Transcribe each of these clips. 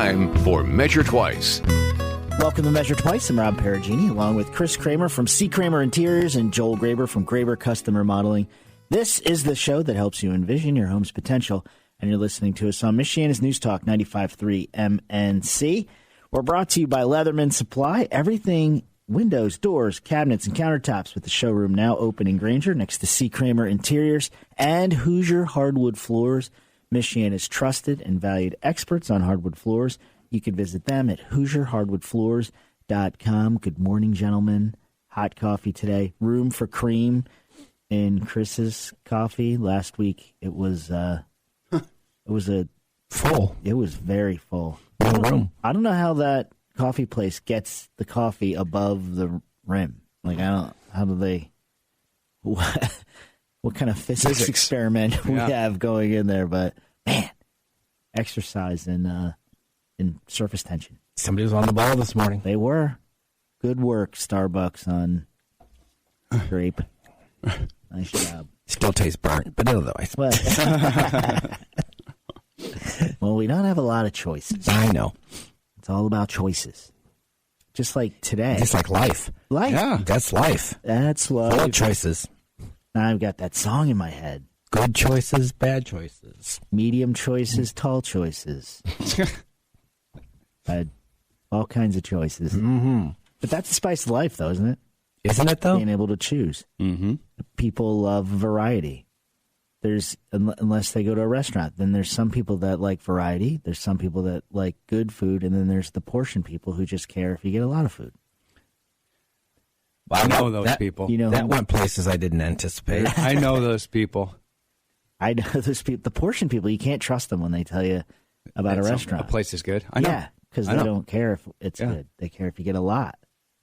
time for Measure Twice. Welcome to Measure Twice. I'm Rob Perugini, along with Chris Kramer from C. Kramer Interiors and Joel Graber from Graber Custom Remodeling. This is the show that helps you envision your home's potential, and you're listening to us on Michiana's News Talk 95.3 MNC. We're brought to you by Leatherman Supply. Everything windows, doors, cabinets, and countertops, with the showroom now open in Granger next to C. Kramer Interiors and Hoosier Hardwood Floors. Michiana's trusted and valued experts on hardwood floors. You can visit them at HoosierHardwoodFloors.com. Good morning, gentlemen. Hot coffee today. Room for cream in Chris's coffee. Last week it was full. It was very full. No room. I don't know how that coffee place gets the coffee above the rim. Like, how do they? What kind of physics experiment we have going in there? But man, exercise in surface tension. Somebody was on the ball this morning. They were. Good work, Starbucks, on grape. Nice job. Still tastes burnt, but otherwise. Well, we don't have a lot of choices. I know. It's all about choices. Just like today. Just like life. Life. Yeah, that's life. That's life. Full of choices. I've got that song in my head. Good choices, bad choices. Medium choices, tall choices. I had all kinds of choices. Mm-hmm. But that's the spice of life, though, isn't it? Isn't it, though? Being able to choose. Mm-hmm. People love variety. Unless they go to a restaurant, then there's some people that like variety. There's some people that like good food, and then there's the portion people who just care if you get a lot of food. Well, I know those people. You know, that went places I didn't anticipate. I know those people. I know those people. The portion people, you can't trust them when they tell you about a restaurant. A place is good. I know. Yeah, because they don't care if it's good. They care if you get a lot.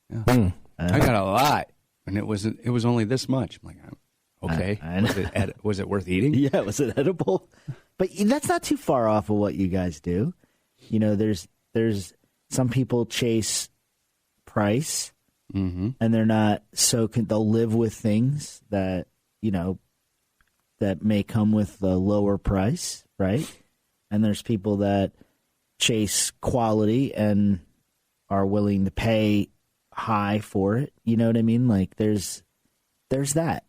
Yeah. I got a lot, and it was only this much. I'm like, okay. Was it worth eating? Yeah, was it edible? But that's not too far off of what you guys do. You know, there's some people chase price, and they're not they'll live with things that, you know, that may come with a lower price, right? And there's people that chase quality and are willing to pay high for it. You know what I mean? Like there's that.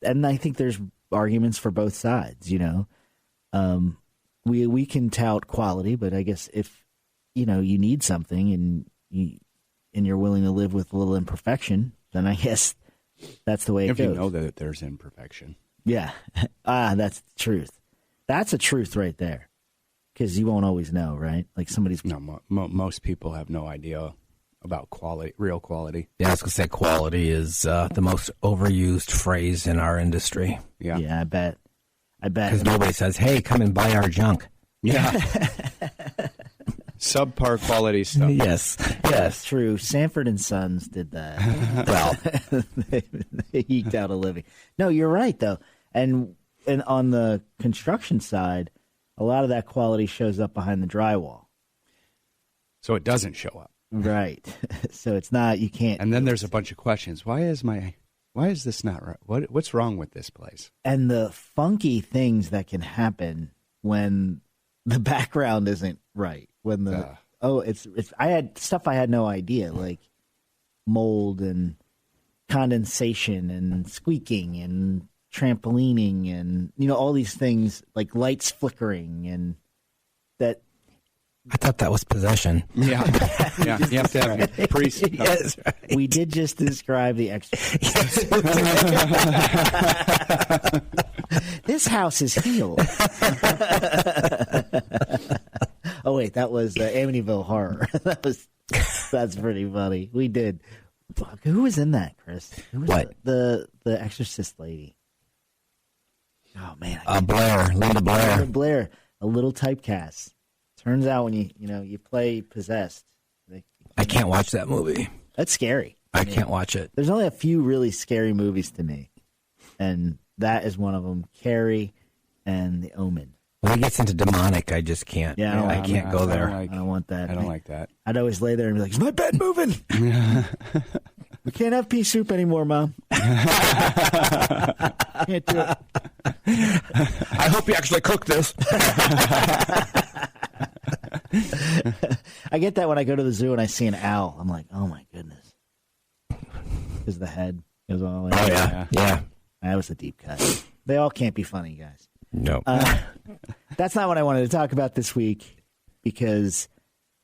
And I think there's arguments for both sides, you know. We can tout quality, but I guess if, you know, you need something and you're willing to live with a little imperfection, then I guess that's the way it goes. If you know that there's imperfection. Yeah. That's the truth. That's a truth right there. Because you won't always know, right? Like somebody's... No, most people have no idea about quality, real quality. Yeah, I was going to say quality is the most overused phrase in our industry. Yeah. Yeah, I bet. Because nobody says, hey, come and buy our junk. Yeah. Subpar quality stuff. Yes. That's true. Sanford and Sons did that. Well, they eked out a living. No, you're right, though. And on the construction side, a lot of that quality shows up behind the drywall. So it doesn't show up. Right. So it's not, you can't. And then there's a bunch of questions. Why is this not right? What's wrong with this place? And the funky things that can happen when the background isn't right. When I had stuff I had no idea, like mold and condensation and squeaking and trampolining and, you know, all these things, like lights flickering, and that. I thought that was possession. Yeah. Yeah. You have to have a priest. Yes, right. We did just describe the exorcist. This house is healed. Oh wait, that was Amityville Horror. That's pretty funny. We did. Fuck, who was in that, Chris? Who was what? The exorcist lady. Oh man, Linda Blair. Linda Blair, a little typecast. Turns out when you play possessed. I can't watch that movie. That's scary. I can't watch it. There's only a few really scary movies to me, and that is one of them. Carrie and The Omen. When it gets into demonic, I just can't. Yeah, I can't go there. I don't want that. I don't like that. I'd always lay there and be like, "Is my bed moving? We can't have pea soup anymore, Mom. Can't do it." I hope you actually cook this. I get that when I go to the zoo and I see an owl. I'm like, oh, my goodness. Because the head goes all the way. Oh, yeah. That was a deep cut. They all can't be funny, guys. No. That's not what I wanted to talk about this week because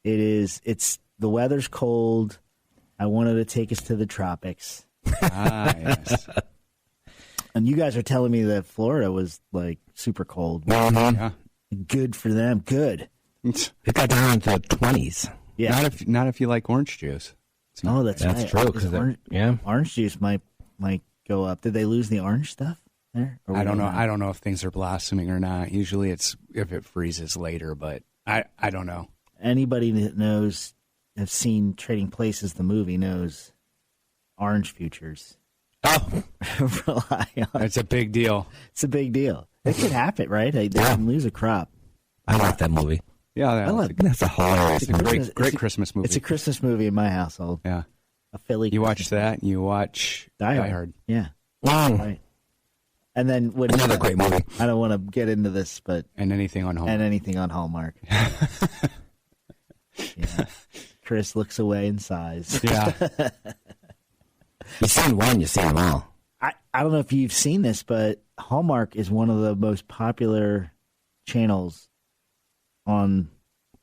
it's the weather's cold. I wanted to take us to the tropics. Yes. And you guys are telling me that Florida was like super cold. Yeah. Good for them. Good. It got down to the 20s. Yeah. Not if you like orange juice. Oh, that's right. true. Cause orange juice might go up. Did they lose the orange stuff there? I don't know. I don't know if things are blossoming or not. Usually it's if it freezes later, but I don't know. Anybody that knows, have seen Trading Places, the movie, knows orange futures. Oh, Rely on. It's a big deal. It's a big deal. It could happen, right? They can lose a crop. I like that movie. Yeah, That's a hilarious movie. great Christmas movie. It's a Christmas movie in my household. Yeah. A Philly. You watch Christmas that, and you watch Die Hard. Die Hard. Yeah. Mm. Right. And then Another great movie. I don't want to get into this, but And anything on home. and anything on Hallmark. Yeah. Chris looks away and sighs. Yeah. You've seen one, you've seen them all. I don't know if you've seen this, but Hallmark is one of the most popular channels on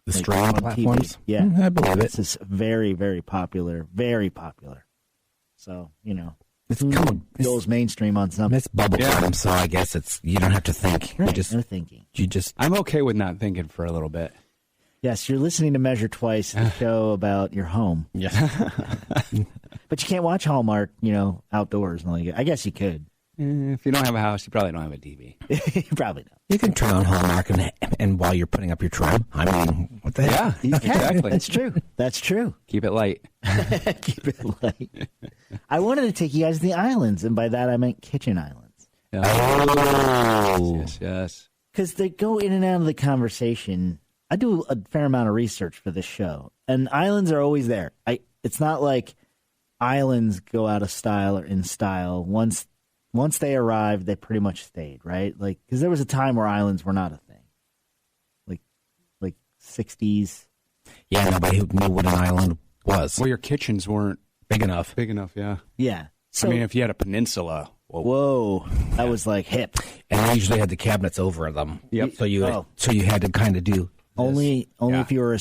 The like, streaming on platforms? TV. Yeah. I believe it. This is very, very popular. Very popular. So, It's who come goes mainstream on something? It's bubblegum, Yeah. so I guess you don't have to think. Right, no thinking. You just I'm okay with not thinking for a little bit. Yes, you're listening to Measure Twice, the show about your home. yeah. But you can't watch Hallmark, outdoors. I guess you could. If you don't have a house, you probably don't have a TV. You probably don't. You can turn on Hallmark and while you're putting up your trim. I mean, what the heck? You can. exactly. That's true. That's true. Keep it light. Keep it light. I wanted to take you guys to the islands, and by that I meant Kitchen Islands. Oh. Yes. Because they go in and out of the conversation. I do a fair amount of research for this show, and islands are always there. It's not like islands go out of style or in style. Once they arrived, they pretty much stayed, right? Because there was a time where islands were not a thing, like 60s. Yeah, nobody who knew what an island was. Well, your kitchens weren't Big enough. big enough, yeah. Yeah. So, I mean, if you had a peninsula, whoa, that was like hip. And they usually had the cabinets over them. Yep. So you had to kind of do this. Only Yeah. if you were a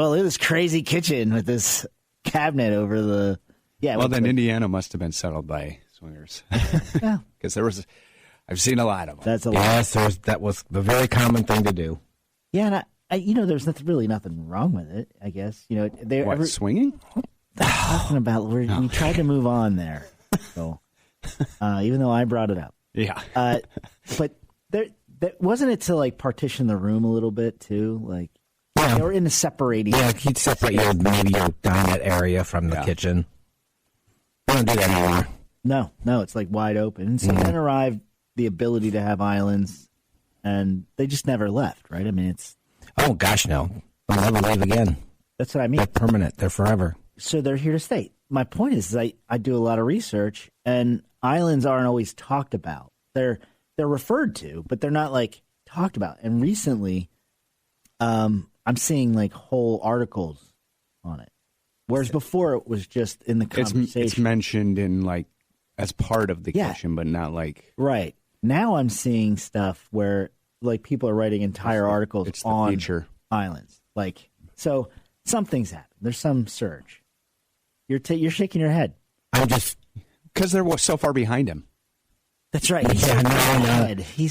look at this crazy kitchen with this cabinet over the. Yeah. well, then Indiana must have been settled by swingers. Yeah. Because I've seen a lot of them. That's a lot. Yes, that was the very common thing to do. Yeah, and there's really nothing wrong with it. I guess What, swinging? talking about we tried to move on there. So, even though I brought it up, Yeah. but there wasn't it to partition the room a little bit too, Yeah. they were in the separating. Yeah, he'd separate your dinette area from the kitchen. I don't do that anymore. No, it's wide open. So then arrived the ability to have islands, and they just never left, right? I mean, Oh, gosh, no. They'll never leave again. that's what I mean. They're permanent. They're forever. So they're here to stay. My point is I do a lot of research, and islands aren't always talked about. They're referred to, but they're not talked about. And recently, I'm seeing whole articles on it, whereas before it was just in the conversation. It's mentioned in as part of the kitchen, but not right now. I'm seeing stuff where people are writing entire articles it's the on future. islands. So something's happened. There's some surge. You're shaking your head. I'm just... because they're so far behind him. That's right. Yeah,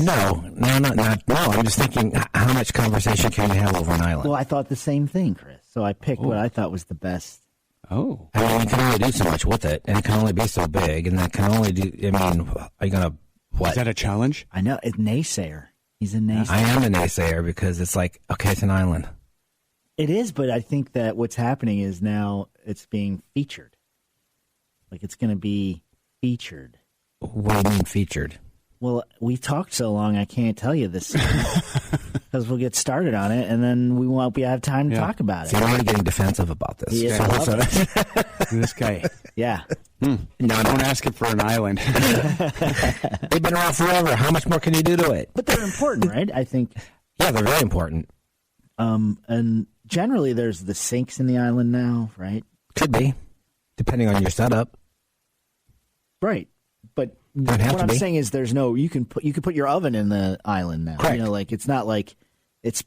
No. No. I'm just thinking, how much conversation can you have over an island? Well, I thought the same thing, Chris. So I picked what I thought was the best. Oh, I mean, you can only do so much with it, and it can only be so big, and it can only do... I mean, are you going to... What? is that a challenge? I know. It's naysayer. He's a naysayer. I am a naysayer because it's okay, it's an island. It is, but I think that what's happening is now it's being featured. It's going to be featured. What do you mean featured? Well, we talked so long, I can't tell you this because we'll get started on it, and then we won't have time to talk about See, it. I'm already getting defensive about this. He is. I love it. This guy. Yeah. No, Don't ask him for an island. They've been around forever. How much more can you do to it? But they're important, right? I think. Yeah, they're very important. And generally there's the sinks in the island now, right? Could be, depending on your setup. Right. But what I'm saying is there's no, you can put your oven in the island now. Correct. You know, like it's not like it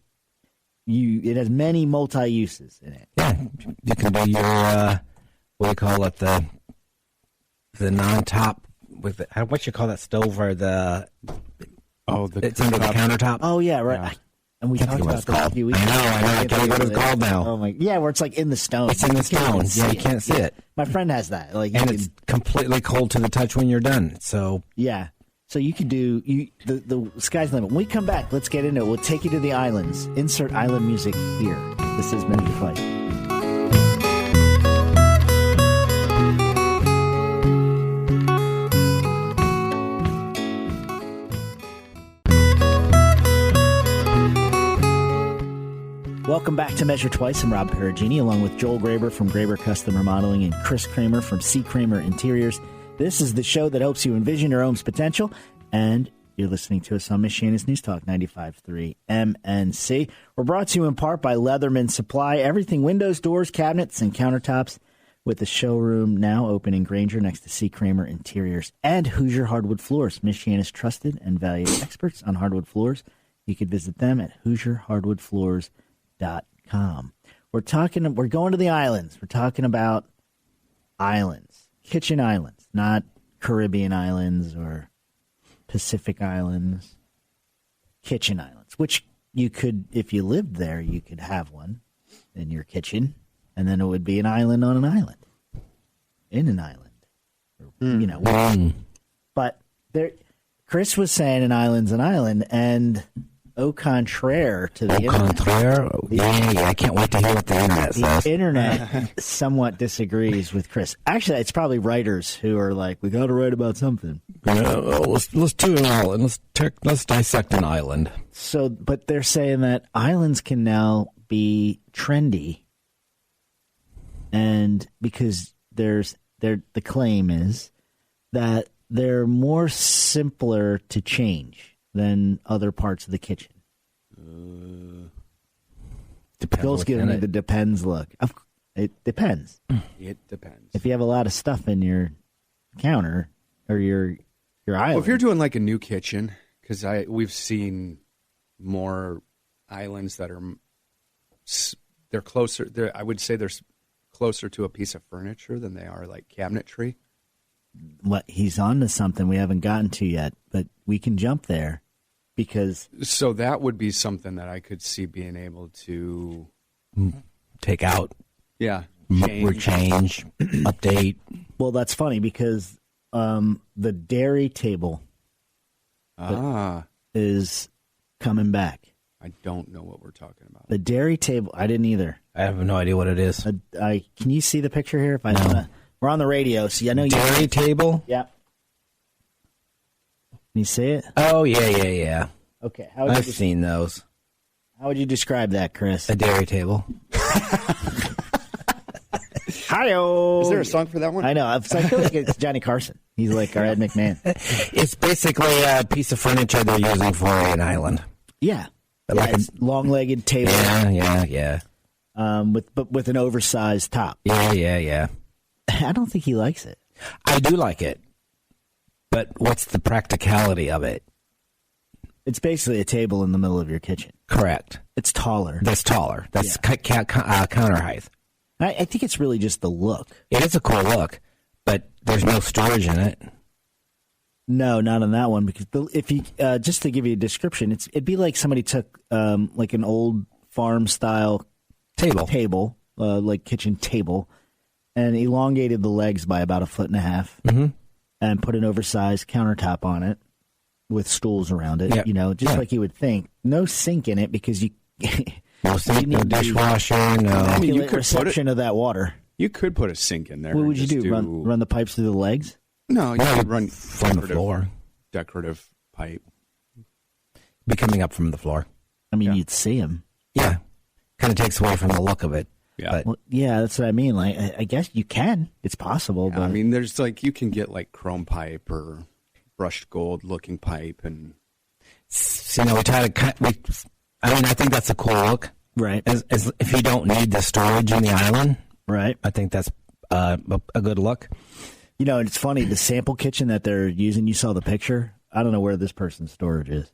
has many multi-uses in it. Yeah, you can do your, what do you call it, the non-top, with what you call that stove, or it's under the countertop? Oh, yeah, right. Yeah. And we talked about that a few weeks ago. I know what it's called now. Oh my, yeah, where it's like in the stone. It's in the stone. Yeah, you can't see it. My friend has that. And it's completely cold to the touch when you're done. So yeah. So you could do the sky's the limit. When we come back, let's get into it. We'll take you to the islands. Insert island music here. This is Measure Twice. Welcome back to Measure Twice. I'm Rob Perugini, along with Joel Graber from Graber Custom Remodeling and Chris Kramer from C. Kramer Interiors. This is the show that helps you envision your home's potential, and you're listening to us on Michiana's News Talk 95.3 MNC. We're brought to you in part by Leatherman Supply. Everything windows, doors, cabinets, and countertops, with the showroom now open in Granger next to C. Kramer Interiors and Hoosier Hardwood Floors, Michiana's trusted and valued experts on hardwood floors. You could visit them at HoosierHardwoodFloors.com. We're going to the islands. We're talking about islands, kitchen islands, not Caribbean islands or Pacific islands, kitchen islands, which you could, if you lived there, you could have one in your kitchen, and then it would be an island on an island, in an island, you know. But there, Chris was saying an island's an island, and au contraire to the internet. Yeah, I can't wait to hear what the internet says. The internet somewhat disagrees with Chris. Actually, it's probably writers who are like, we got to write about something. Let's do an island. Let's dissect an island. So, but they're saying that islands can now be trendy, and because the claim is that they're more simpler to change than other parts of the kitchen. Bill's giving me the depends look. It depends. It depends. If you have a lot of stuff in your counter or your island. Well, if you're doing like a new kitchen, because we've seen more islands that they're closer. I would say they're closer to a piece of furniture than they are like cabinetry. What he's on to something we haven't gotten to yet, but we can jump there. So that would be something that I could see being able to take out, change, update. Well, that's funny because the dairy table is coming back. I don't know what we're talking about. The dairy table, I didn't either. I have no idea what it is. Can you see the picture here? We're on the radio, so I know dairy table. Yeah. Can you see it? Oh, yeah. Okay. I've seen those. How would you describe that, Chris? A dairy table. Hi-oh. Is there a song for that one? I know. I feel like it's Johnny Carson. He's like our Ed McMahon. It's basically a piece of furniture they're using for an island. Yeah. Like a long-legged table. Yeah. With an oversized top. Yeah. I don't think he likes it. I do like it. But what's the practicality of it? It's basically a table in the middle of your kitchen. Correct. It's taller. That's taller. That's counter height. I think it's really just the look. It is a cool look, but there's no storage in it. No, not on that one. Because if you just to give you a description, it'd be like somebody took like an old farm style table, like kitchen table, and elongated the legs by about 1.5 feet, and put an oversized countertop on it with stools around it. Yep. Like you would think. No sink in it because you. No sink, no dishwasher, no. You could reception of that water. You could put a sink in there. What would you do? Run the pipes through the legs? No, you could run from the floor. Decorative pipe. Be coming up from the floor. I mean, you'd see them. Yeah. Kind of takes away from the look of it. Yeah. Well, yeah, that's what I mean. Like, I guess you can. It's possible. Yeah, but I mean, there's like, you can get like chrome pipe or brushed gold looking pipe. And I think that's a cool look. Right. As if you don't need the storage in the island, Right. I think that's a good look. You know, and it's funny, the sample kitchen that they're using, you saw the picture. I don't know where this person's storage is.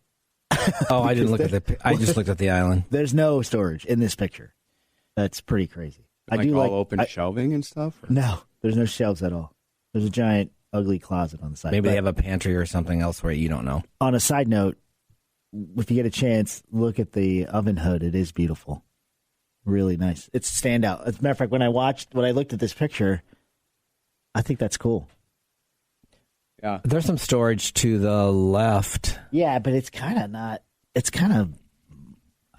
Oh, I didn't look at I just looked at the island. There's no storage in this picture. That's pretty crazy. Like I do all open shelving and stuff? Or? No, there's no shelves at all. There's a giant, ugly closet on the side. Maybe But they have a pantry or something else where you don't know. on a side note, if you get a chance, look at the oven hood. It is beautiful. Really nice. It's standout. As a matter of fact, when I looked at this picture, I think that's cool. Yeah. There's some storage to the left. Yeah, but it's kind of not. It's kind of,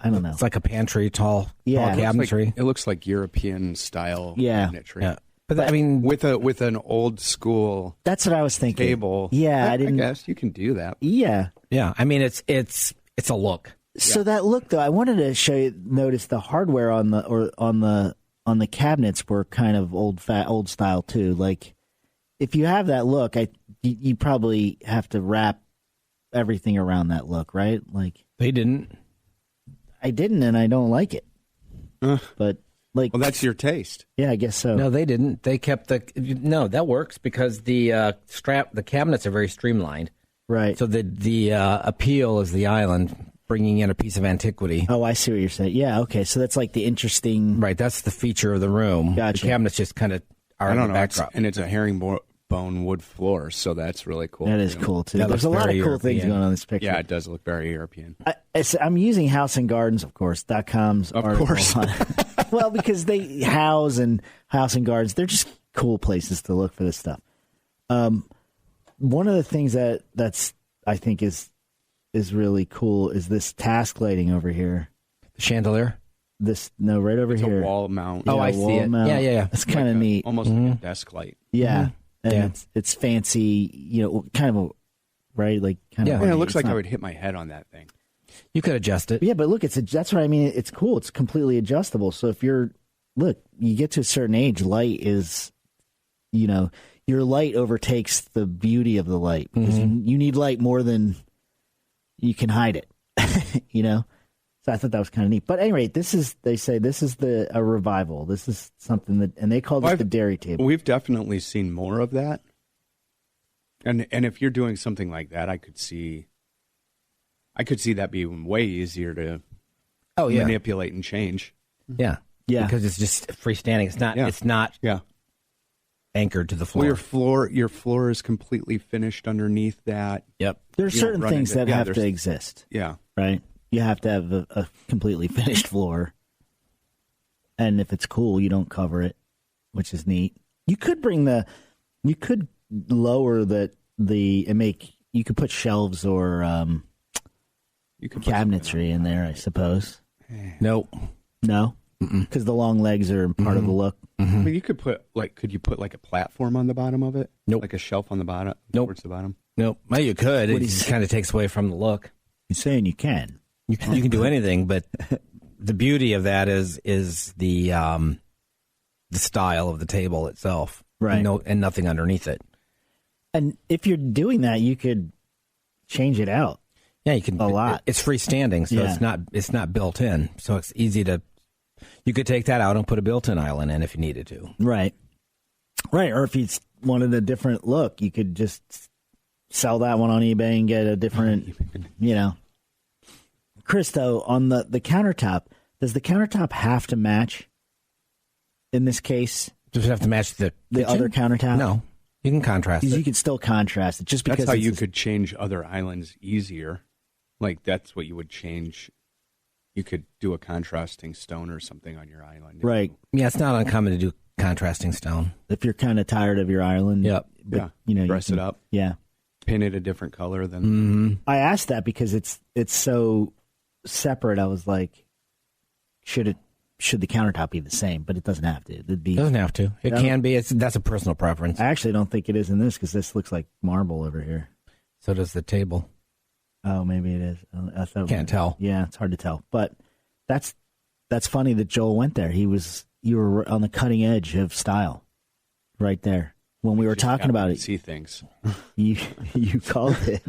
I don't know. It's like a pantry, tall Yeah. cabinetry. It looks like European style Yeah. cabinetry. Yeah, but I mean, With an old school That's what I was thinking. table. Yeah, I I didn't. guess you can do that. Yeah. yeah, I mean, it's a look. So that look, though, I wanted to show you. Notice the hardware on the cabinets were kind of old style too. Like, if you have that look, you probably have to wrap everything around that look, right? Like, They didn't. I didn't, and I don't like it. But like, Well, that's your taste. yeah, I guess so. No, they didn't. They kept no. That works because the cabinets are very streamlined. Right. So the appeal is the island bringing in a piece of antiquity. Oh, I see what you're saying. Yeah. Okay. So that's like the interesting. Right, that's the feature of the room. Gotcha. The cabinets just kind of are I in don't the know. backdrop. And it's a herringbone wood floor, so that's really cool. That is cool too. That There's a looks lot of very cool things European. going on in this picture. Yeah, it does look very European. I'm using House and Gardens, of course. .com's Of article course. on- well, because they House and Gardens, they're just cool places to look for this stuff. One of the things that's I think is really cool is this task lighting over here. The chandelier. Right over It's here. a wall mount. Oh, Yeah, I see wall it. mount. Yeah. It's kind of neat. Almost like a desk light. Yeah, and Yeah. it's fancy. You know, kind of a right, like kind Yeah. of. Yeah, it funny. looks It's like not- I would hit my head on that thing. You could adjust it. Yeah, but look, that's what I mean. It's cool. It's completely adjustable. So if you get to a certain age, light is, your light overtakes the beauty of the light because you need light more than you can hide it. So I thought that was kind of neat. But anyway, they say this is a revival. This is something and they call this the dairy table. We've definitely seen more of that. And if you're doing something like that, I could see that being way easier to manipulate and change. Yeah. Yeah. Because it's just freestanding. It's not. Yeah. It's not Yeah. anchored to the floor. Well, your floor is completely finished underneath that. Yep. There's you don't certain run things into- that yeah, have to there's- exist, Yeah. right? You have to have a completely finished floor. And if it's cool, you don't cover it, which is neat. You could lower you could put shelves or You could put cabinetry in there, I suppose. Nope. No? Because the long legs are part of the look. I mean, you could could you put like a platform on the bottom of it? Nope. Like a shelf on the bottom? Nope. Towards the bottom? Nope. Well, you could. What It is- just kind of takes away from the look. You're saying you can. You can do anything, but the beauty of that is the style of the table itself, Right. And nothing underneath it. And if you're doing that, you could change it out. Yeah, you can A lot. It's freestanding, so Yeah. it's not built in, so it's easy to. You could take that out and put a built-in island in if you needed to. Right. Right. Or if you wanted a different look, you could just sell that one on eBay and get a different, Chris, though, on the countertop, does the countertop have to match in this case? Does it have to match the kitchen? Other countertop? No, you can contrast Because it. you could still contrast it just because That's how you it's- could change other islands easier. Like, that's what you would change. You could do a contrasting stone or something on your island. Right. Yeah, it's not uncommon to do contrasting stone. If you're kind of tired of your island. Yep. But, Yeah. Dress it up. Yeah. Pin it a different color than. I asked that because it's so separate. I was like, should the countertop be the same? But it doesn't have to. It'd be. It doesn't have to. It No. can be. That's a personal preference. I actually don't think it is in this because this looks like marble over here. So does the table. Oh, maybe it is. I thought Can't tell. Yeah, it's hard to tell. But that's funny that Joel went there. You were on the cutting edge of style, right there. When we were talking about it, See things. you called it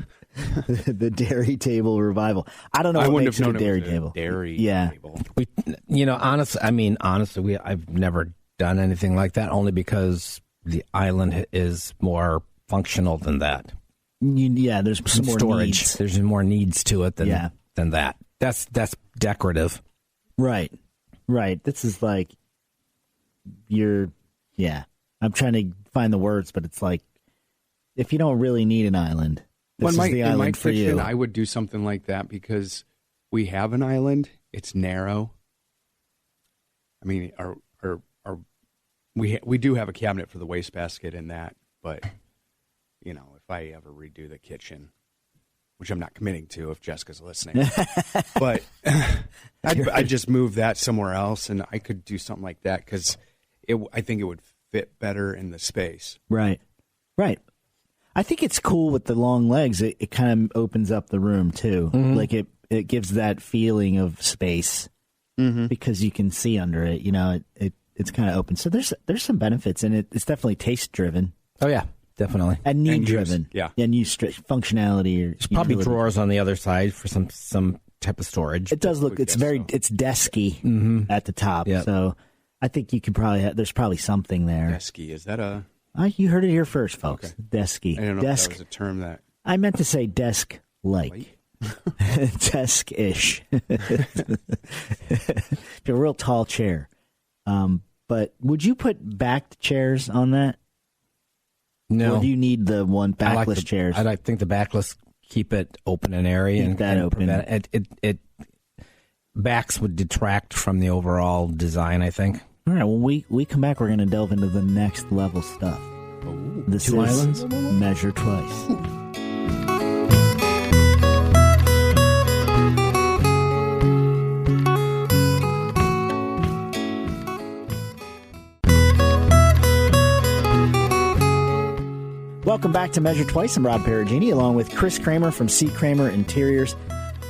the dairy table revival. I don't know I what wouldn't makes have it known a dairy it was table. a dairy Yeah. table. honestly, I've never done anything like that, only because the island is more functional than that. There's some more storage. needs. There's more needs to it than that. That's decorative. Right. This is like I'm trying to find the words, but it's like if you don't really need an island, this is the island for you. I would do something like that because we have an island. It's narrow. I mean, we do have a cabinet for the wastebasket in that, but if I ever redo the kitchen, which I'm not committing to if Jessica's listening, but I'd just move that somewhere else, and I could do something like that because I think it would fit better in the space. Right. I think it's cool with the long legs. It kind of opens up the room too. Mm-hmm. Like it gives that feeling of space because you can see under it. It's kind of open. So there's some benefits, and it's definitely taste driven. Oh yeah, definitely. And need driven. Yeah. And functionality. There's probably drawers on the other side for some type of storage. It does look. It's desky at the top. Yep. So I think you could probably there's probably something there. Desky, is that a? You heard it here first, folks. Okay. Desky. I don't know if that was a term that I meant to say desk-like. Desk-ish. It's a real tall chair. But would you put backed chairs on that? No. Or do you need the one backless chairs? I think the backless keep it open and airy and open. It backs would detract from the overall design, I think. All right, when we come back, we're going to delve into the next level stuff. Ooh, this two is islands? Measure Twice. Welcome back to Measure Twice. I'm Rob Perugini, along with Chris Kramer from C. Kramer Interiors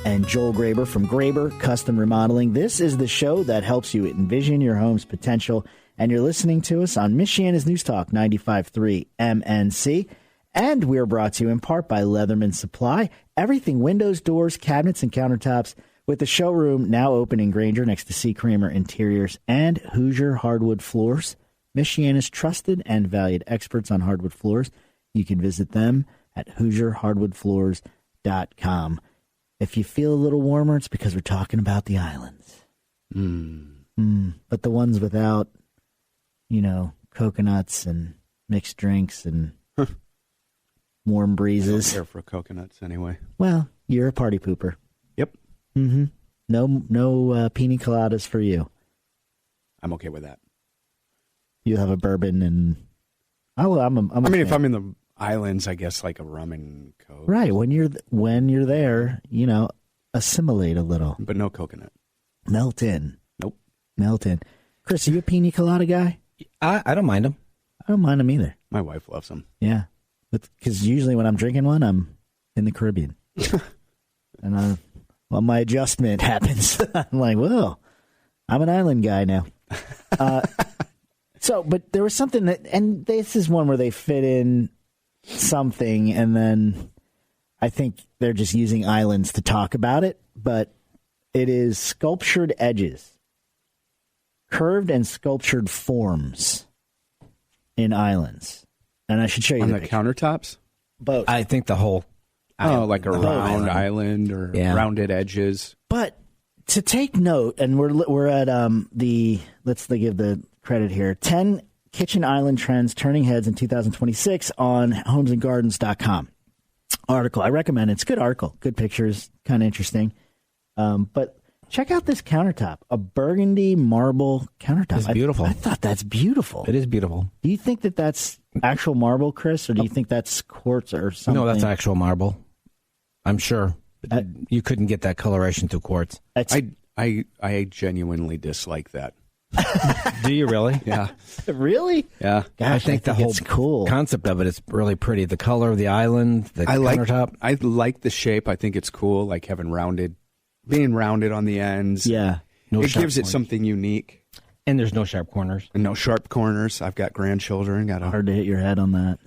and Joel Graber from Graber Custom Remodeling. This is the show that helps you envision your home's potential, and you're listening to us on Michiana's News Talk 95.3 MNC. And we're brought to you in part by Leatherman Supply. Everything windows, doors, cabinets, and countertops, with the showroom now open in Granger next to C. Kramer Interiors and Hoosier Hardwood Floors. Michiana's trusted and valued experts on hardwood floors. You can visit them at HoosierHardwoodFloors.com. If you feel a little warmer, it's because we're talking about the islands. But the ones without, coconuts and mixed drinks and warm breezes. I don't care for coconuts anyway. Well, you're a party pooper. Yep. No pina coladas for you. I'm okay with that. You have a bourbon and... if I'm in the islands, I guess like a rum and coke. Right. When you're there, assimilate a little. But no coconut. Melt in. Nope. Melt in. Chris, are you a pina colada guy? I don't mind them. I don't mind them either. My wife loves them. Yeah. Because usually when I'm drinking one, I'm in the Caribbean. And my adjustment happens. I'm like, well, I'm an island guy now. But there was something that, and this is one where they fit in something, and then I think they're just using islands to talk about it, but it is sculptured edges, curved and sculptured forms in islands. And I should show you on the countertops? Both. I think the whole island, like a round island or rounded edges. But to take note, and we're at let's give the credit here, 10 kitchen island trends turning heads in 2026 on homesandgardens.com article. I recommend it. It's a good article, good pictures, kind of interesting. But check out this countertop, a burgundy marble countertop. It's beautiful. I thought that's beautiful. It is beautiful. Do you think that that's actual marble, Chris, or do you think that's quartz or something? No, that's actual marble. I'm sure. You couldn't get that coloration through quartz. I genuinely dislike that. Do you really? Yeah. Really? Yeah. Gosh, I think the whole cool concept of it is really pretty. The color of the island, the countertop. I like the shape. I think it's cool, like being rounded on the ends. Yeah. It gives it something unique. And there's no sharp corners. And no sharp corners. I've got grandchildren. Hard to hit your head on that.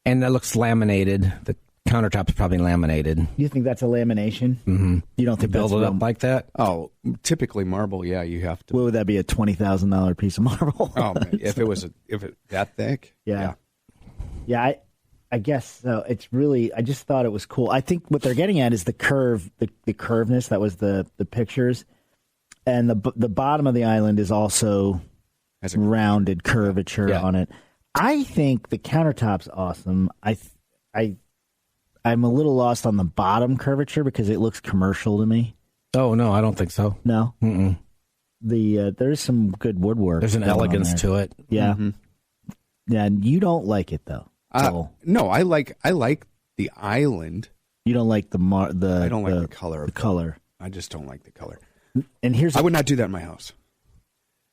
And that looks laminated. The countertop's probably laminated. You think that's a lamination? Mm-hmm. You don't think Build that's it up like that? Oh, typically marble. Yeah, you have to. What would that be? A $20,000 piece of marble? Oh, man, if it that thick. Yeah. I guess so. It's really. I just thought it was cool. I think what they're getting at is the curve, the curveness. That was the pictures, and the bottom of the island is also Has a rounded curvature on it. I think the countertop's awesome. I'm a little lost on the bottom curvature because it looks commercial to me. Oh, no, I don't think so. No? Mm-mm. There's some good woodwork. There's an elegance to it. Yeah. Mm-hmm. Yeah, and you don't like it, though. No, I like the island. You don't like I don't like the color. The color. I just don't like the color. And I would not do that in my house.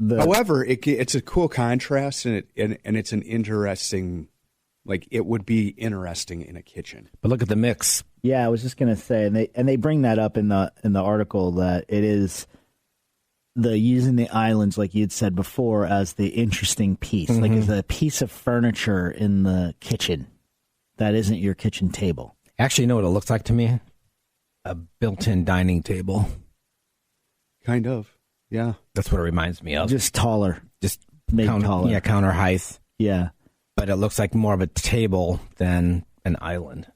However, it's a cool contrast, and it's an interesting. Like, it would be interesting in a kitchen. But look at the mix. Yeah, I was just gonna say, and they bring that up in the article that it is using the islands, like you'd said before, as the interesting piece, like as a piece of furniture in the kitchen that isn't your kitchen table. Actually, you know what it looks like to me? A built-in dining table. Kind of, yeah. That's what it reminds me of. Just taller, Just made taller. Yeah, counter height. Yeah. But it looks like more of a table than an island.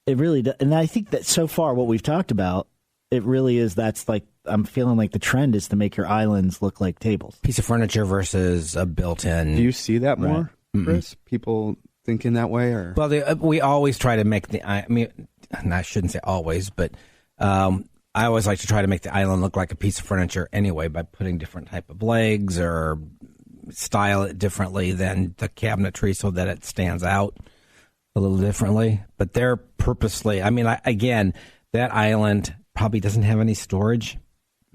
It really does. And I think that so far what we've talked about, it really is, that's like, I'm feeling like the trend is to make your islands look like tables. Piece of furniture versus a built-in. Do you see that more, Chris? People thinking that way? Or? Well, we always try to make I shouldn't say always, but I always like to try to make the island look like a piece of furniture anyway by putting different type of legs or style it differently than the cabinetry so that it stands out a little differently. But they're purposely, again, that island probably doesn't have any storage.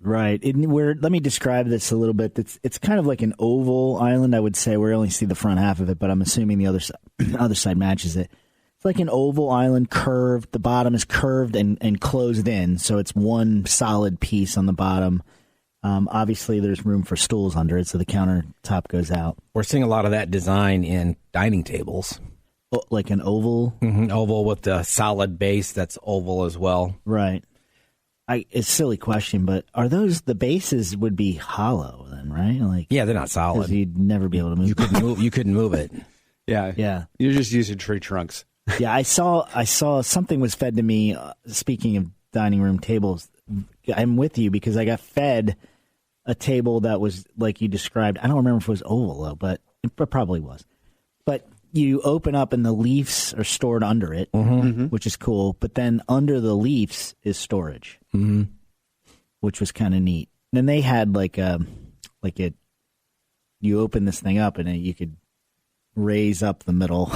Right. Let me describe this a little bit. It's kind of like an oval island, I would say. We only see the front half of it, but I'm assuming the other side matches it. It's like an oval island, curved. The bottom is curved and closed in, so it's one solid piece on the bottom. Obviously, there's room for stools under it, so the countertop goes out. We're seeing a lot of that design in dining tables. Like an oval? Mm-hmm. Oval with the solid base that's oval as well. Right. It's a silly question, but are the bases would be hollow then, right? Like, yeah, they're not solid. Because you'd never be able to move. You couldn't move it. Yeah. Yeah. You're just using tree trunks. Yeah, I saw something was fed to me. Speaking of dining room tables, I'm with you because I got fed a table that was like you described. I don't remember if it was oval though, but it probably was. But you open up and the leaves are stored under it, which is cool. But then under the leaves is storage, which was kind of neat. And then they had you open this thing up and you could raise up the middle.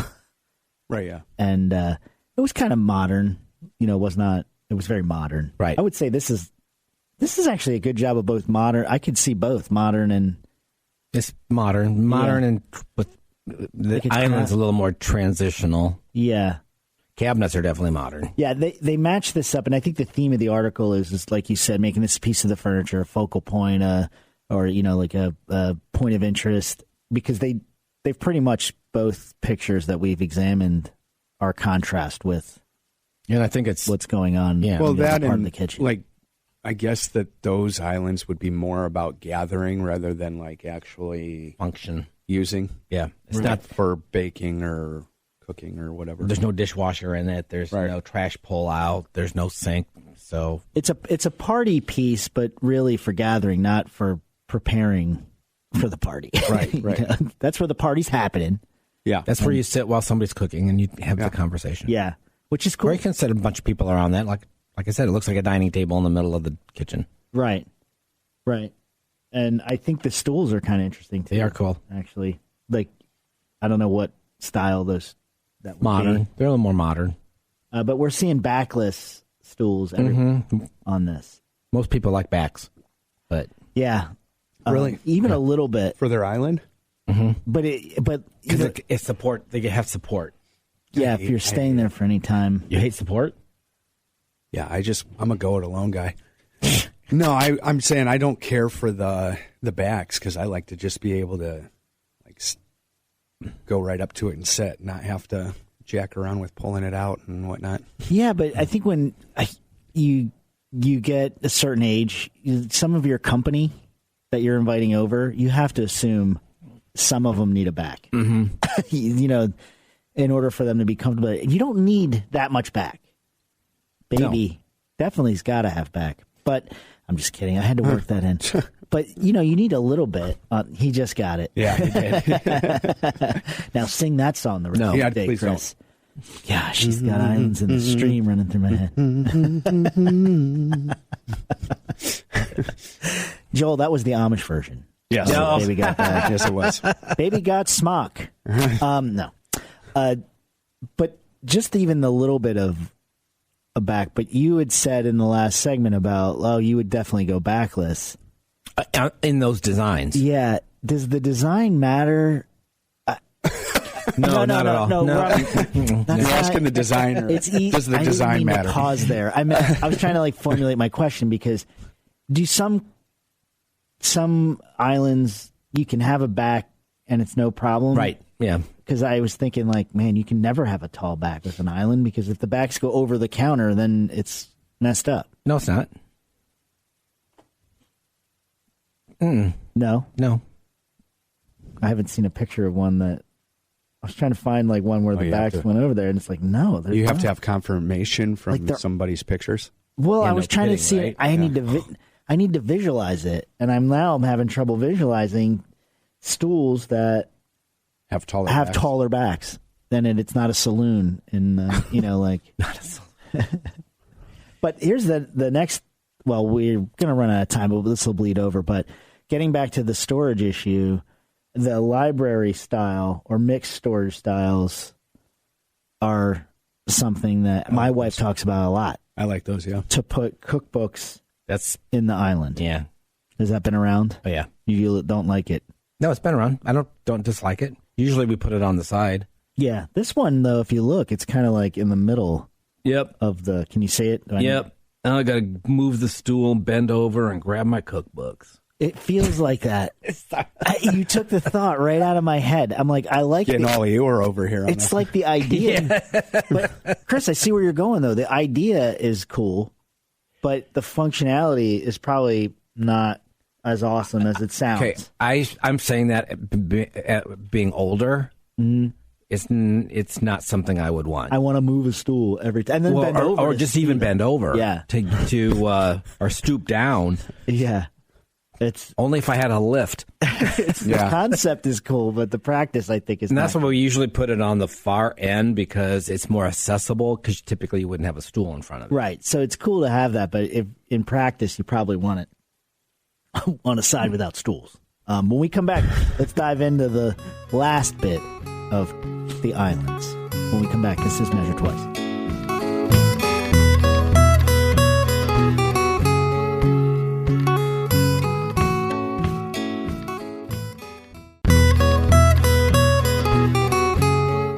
Right, yeah. And it was kind of modern. It was very modern. Right. I would say this is actually a good job of both modern. I could see both modern and... It's modern and with the island's a little more transitional. Yeah. Cabinets are definitely modern. Yeah, they match this up, and I think the theme of the article is like you said, making this piece of the furniture a focal point, or like a point of interest, because they've pretty much both pictures that we've examined are contrast with. And I think it's what's going on. Yeah. Well, that part and of the kitchen. like, I guess that those islands would be more about gathering rather than like actually function using. Yeah, it's not for baking or cooking or whatever. There's no dishwasher in it. There's no trash pull out. There's no sink. So it's a party piece, but really for gathering, not for preparing for the party. Right. That's where the party's happening. Yeah, that's where you sit while somebody's cooking and you have the conversation. Yeah, which is cool. Or you can sit a bunch of people around that. Like I said, it looks like a dining table in the middle of the kitchen. Right. And I think the stools are kind of interesting too. They are cool, actually. Like, I don't know what style that would modern. be. They're a little more modern. But we're seeing backless stools on this. Most people like backs, but yeah, really, even a little bit for their island. But because it's support, they have support. Yeah, if you're staying there for any time, you hate support. Yeah, I'm a go it alone guy. No, I'm saying I don't care for the backs because I like to just be able to like go right up to it and sit, not have to jack around with pulling it out and whatnot. Yeah, but I think when you get a certain age, some of your company that you're inviting over, you have to assume some of them need a back. Mm-hmm. In order for them to be comfortable. You don't need that much back. Baby definitely's got to have back. But I'm just kidding. I had to work that in. But, you need a little bit. He just got it. Yeah, he did. Now sing that song the rest of the day, please Chris. Don't. Yeah, she's got islands in the stream running through my head. Joel, that was the Amish version. Yes. No. Baby got back. Yes, it was. Baby got smock. No. But just even the little bit of a back. But you had said in the last segment about, you would definitely go backless. In those designs. Yeah. Does the design matter? No, not at all. No. You're asking the designer. Does the design matter? Pause there. I was trying to formulate my question because do some islands you can have a back and it's no problem? Right. Yeah. Because I was thinking man, you can never have a tall back with an island because if the backs go over the counter, then it's messed up. No, it's not. No. I haven't seen a picture of one that I was trying to find one where the backs went over there, and it's no. You have to have confirmation from somebody's pictures. Well, I was trying to see. Right? I need to visualize it, and I'm having trouble visualizing stools that have taller backs. Then it's not a saloon, and not a saloon. But here's the next. Well, we're going to run out of time, but this will bleed over. But getting back to the storage issue, the library style or mixed storage styles are something that my wife talks about a lot. I like those, yeah. To put cookbooks that's in the island. Yeah. Has that been around? Oh, yeah. You don't like it? No, it's been around. I don't dislike it. Usually we put it on the side. Yeah. This one, though, if you look, it's kind of in the middle. Yep. Of the, can you see it? Yep. Now I got to move the stool, bend over, and grab my cookbooks. It feels like that. You took the thought right out of my head. I'm I like getting all you were over here. It's like the idea. But, Chris, I see where you're going, though. The idea is cool, but the functionality is probably not as awesome as it sounds. Okay, I'm saying that at being older, it's not something I would want. I want to move a stool every time, and then bend over, or just even bend over. Yeah, to or stoop down. Yeah, it's only if I had a lift. The concept is cool, but the practice, I think, is. And that's why we usually put it on the far end because it's more accessible. Because typically you wouldn't have a stool in front of it. Right. So it's cool to have that, but if in practice you probably want it on a side without stools. When we come back, let's dive into the last bit of the islands. When we come back, this is Measure Twice.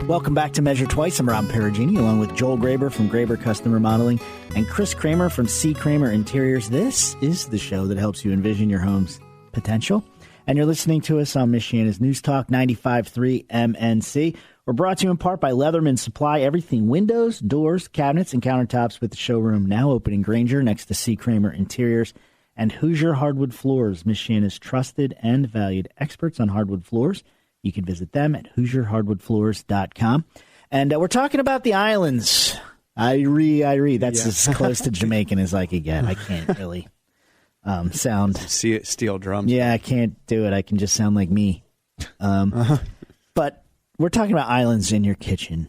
Welcome back to Measure Twice. I'm Rob Perugini, along with Joel Graber from Graber Custom Remodeling and Chris Kramer from C. Kramer Interiors. This is the show that helps you envision your home's potential. And you're listening to us on Michiana's News Talk 95.3 MNC. We're brought to you in part by Leatherman Supply. Everything windows, doors, cabinets, and countertops with the showroom now open in Granger next to C. Kramer Interiors. And Hoosier Hardwood Floors, Michiana's trusted and valued experts on hardwood floors. You can visit them at HoosierHardwoodFloors.com. And we're talking about the islands. Irie. That's as close to Jamaican as I could get. I can't really sound. Steel drums. Yeah, I can't do it. I can just sound like me. But we're talking about islands in your kitchen.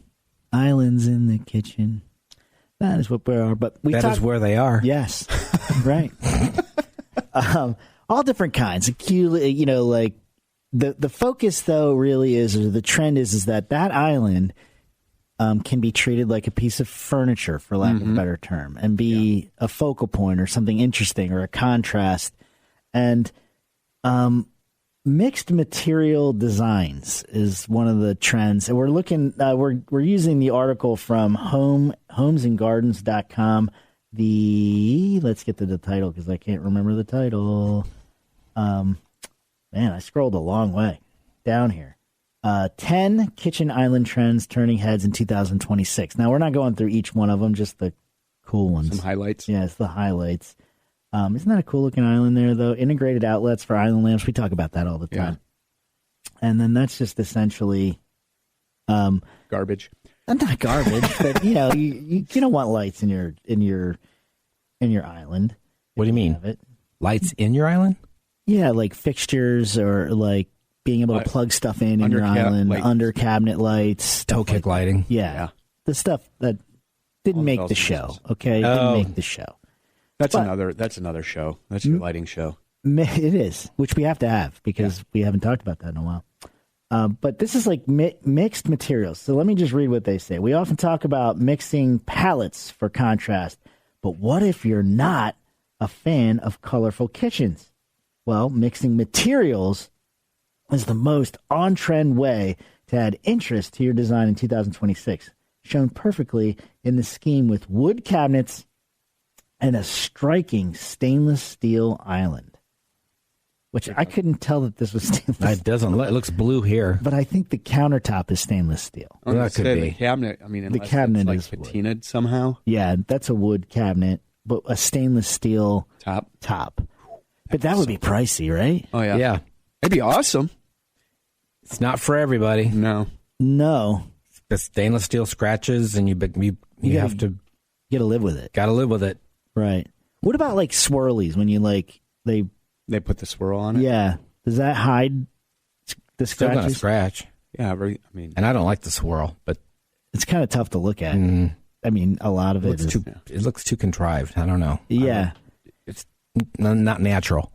Islands in the kitchen. That is what we are. But that is where they are. Yes. Right. All different kinds. The focus, though, really is, or the trend is that island can be treated like a piece of furniture, for lack of a better term, and be a focal point or something interesting or a contrast. And mixed material designs is one of the trends. And we're looking, we're using the article from homesandgardens.com. Let's get to the title because I can't remember the title. Man, I scrolled a long way down here. 10 kitchen island trends turning heads in 2026. Now, we're not going through each one of them, just the cool ones. Some highlights. Yeah, it's the highlights. Isn't that a cool looking island there, though? Integrated outlets for island lamps. We talk about that all the time. Yeah. And then that's just essentially garbage. Not garbage, but you don't want lights in your island. What do you mean? Lights in your island? Yeah, like fixtures or like being able to plug stuff in your island, under cabinet lights, toe kick lighting. Yeah, the stuff that didn't make the show. Okay, didn't make the show. That's another show. That's your lighting show. It is, which we have to have because we haven't talked about that in a while. But this is like mixed materials. So let me just read what they say. We often talk about mixing palettes for contrast, but what if you're not a fan of colorful kitchens? Well, mixing materials is the most on-trend way to add interest to your design in 2026, shown perfectly in the scheme with wood cabinets and a striking stainless steel island, which I couldn't tell that this was stainless steel. It doesn't look, it looks blue here. But I think the countertop is stainless steel. Well, that could be. The cabinet, I mean, unless the cabinet it's like patinaed wood. Somehow. Yeah, that's a wood cabinet, but a stainless steel top. But that would be pricey, right? Oh, yeah. Yeah. It'd be awesome. It's not for everybody. No. The stainless steel scratches, and you have to... You got to live with it. Got to live with it. Right. What about like swirlies when you they put the swirl on it? Yeah. Does that hide the scratches? Still gonna scratch. Yeah, and I don't like the swirl, but it's kind of tough to look at. I mean, a lot of it looks too contrived. I don't know. Yeah. It's not natural.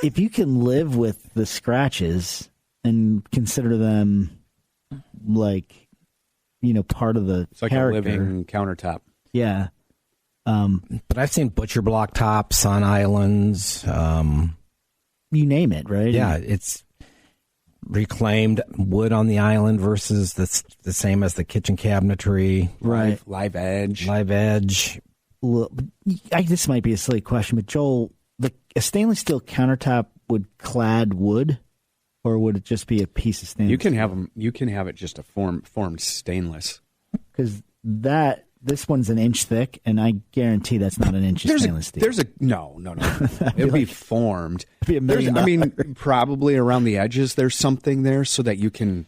If you can live with the scratches and consider them like, part of the it's like character. A living countertop. Yeah. But I've seen butcher block tops on islands. You name it, right? Yeah, it's reclaimed wood on the island versus the same as the kitchen cabinetry. Right. Live edge. Well, this might be a silly question, but Joel, a stainless steel countertop would clad wood, or would it just be a piece of stainless? You can have it just a formed stainless. Because this one's an inch thick, and I guarantee that's not an inch of stainless steel. No. It'll be formed. It'd be $1 million. Probably around the edges there's something there so that you can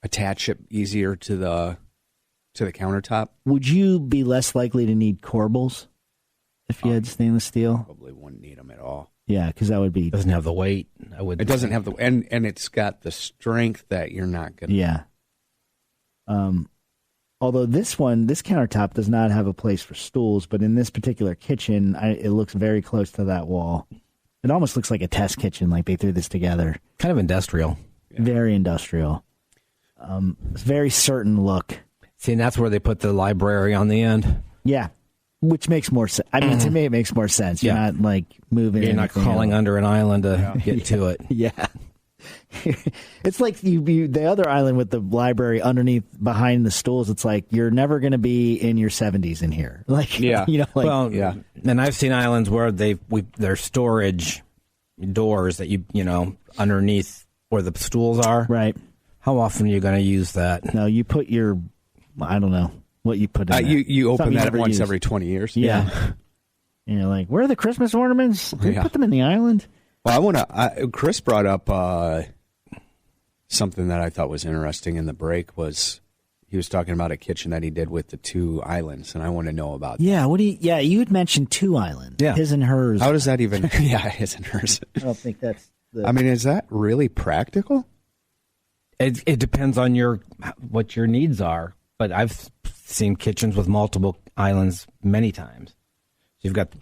attach it easier to the countertop. Would you be less likely to need corbels if you had stainless steel? Probably wouldn't need them at all. Yeah, because that would be... It doesn't have the weight. It doesn't have the... And it's got the strength that you're not going to... Yeah. Although this countertop does not have a place for stools, but in this particular kitchen, it looks very close to that wall. It almost looks like a test kitchen, like they threw this together. Kind of industrial. Yeah. Very industrial. It's a very certain look. See, and that's where they put the library on the end. Yeah, which makes more sense. I mean, to me, it makes more sense. You're not like moving. You're not crawling under an island to get to it. Yeah. It's like the other island with the library underneath behind the stools. It's like you're never going to be in your 70s in here. Like, And I've seen islands where there's storage doors that underneath where the stools are. Right. How often are you going to use that? No, you put I don't know what you put in there. You open that once every 20 years. Yeah. And you're like, where are the Christmas ornaments? Did you put them in the island? Well, Chris brought up something that I thought was interesting in the break. Was he was talking about a kitchen that he did with the two islands, and I want to know about that. Yeah, you had mentioned two islands. Yeah. His and hers. How does that even... Yeah, his and hers. I don't think that's... I mean, is that really practical? It depends on what your needs are, but I've seen kitchens with multiple islands many times. So you've got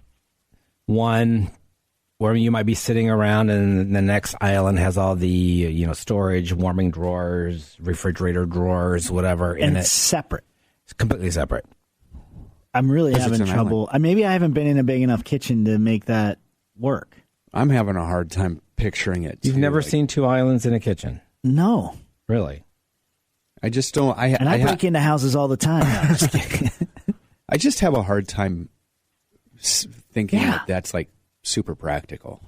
one where you might be sitting around, and the next island has all the storage, warming drawers, refrigerator drawers, whatever in it. It's separate. It's completely separate. I'm really having trouble. Maybe I haven't been in a big enough kitchen to make that work. I'm having a hard time picturing it. You've never seen two islands in a kitchen? No. Really? I just don't. I break into houses all the time. No, I'm just kidding. I just have a hard time thinking that that's like super practical.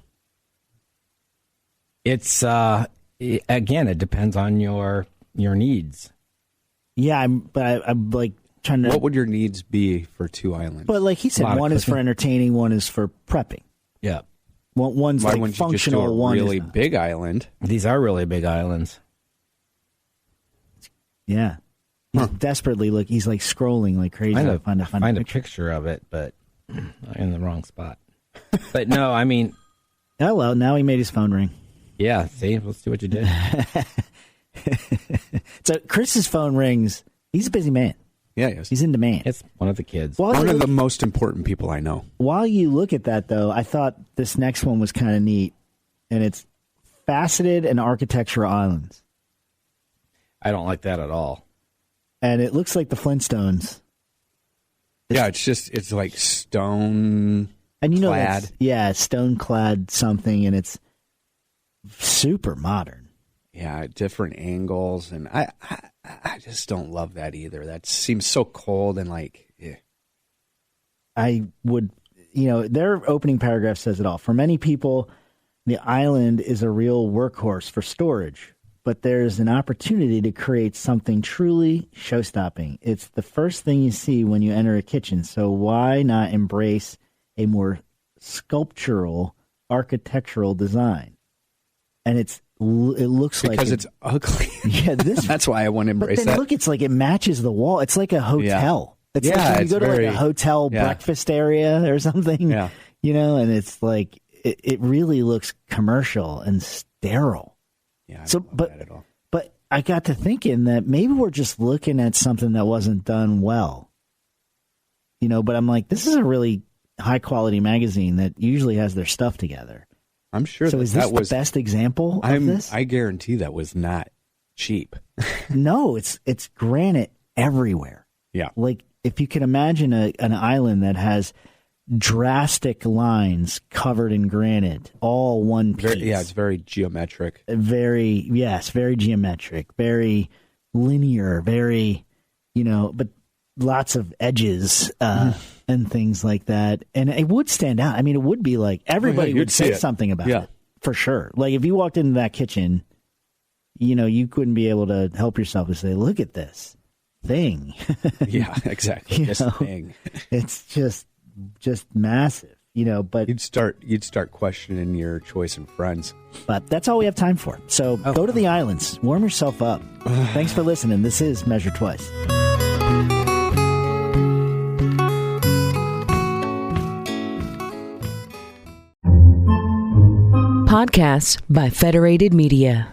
It's again, it depends on your your needs. Yeah, I'm like trying to. What would your needs be for 2 islands? But like he said, one is for entertaining, one is for prepping. Yeah. One's Why like wouldn't you just functional. do a one really is not. big island? These are really big islands. Yeah. He's desperately look. He's like scrolling like crazy. I to find a picture. picture of it, but I'm in the wrong spot. But no, I mean, Oh well, now he made his phone ring. yeah. See, let's see what you did. So Chris's phone rings. He's a busy man. Yeah, yes. He's in demand. It's one of the kids. One of the most important people I know. While you look at that, though, I thought this next one was kind of neat, and it's faceted and architectural islands, I don't like that at all. and it looks like the Flintstones. Yeah, it's like stone And you know, clad. stone clad something, and it's super modern. Yeah, different angles, and I just don't love that either. That seems so cold and like, I would, their opening paragraph says it all. For many people, the island is a real workhorse for storage, but there's an opportunity to create something truly show-stopping. It's the first thing you see when you enter a kitchen, so why not embrace a more sculptural, architectural design? And it looks because like it's ugly. Yeah, That's why I want to but embrace then that. look, it's like it matches the wall. It's like a hotel. It's like Yeah, when you it's go to very- like a hotel yeah. breakfast area or something. Yeah. And it's like it really looks commercial and sterile. Yeah, I So, don't love but that at all. but I got to thinking that maybe we're just looking at something that wasn't done well. But I'm like, this is a really high quality magazine that usually has their stuff together. I'm sure So is this the best example of this? I guarantee that was not cheap. No, it's granite everywhere. Yeah. Like if you can imagine an island that has drastic lines covered in granite, all one piece. It's very geometric. Very geometric, very linear, very, but lots of edges and things like that. And it would stand out. I mean, it would be like everybody you'd would say see it. something about Yeah. it for sure. Like if you walked into that kitchen, you couldn't be able to help yourself to say, look at this thing. Yeah, exactly. You This know? thing. It's just massive, but You'd start questioning your choice in friends. but that's all we have time for. So go to the islands, warm yourself up. Thanks for listening. This is Measure Twice. Podcasts by Federated Media.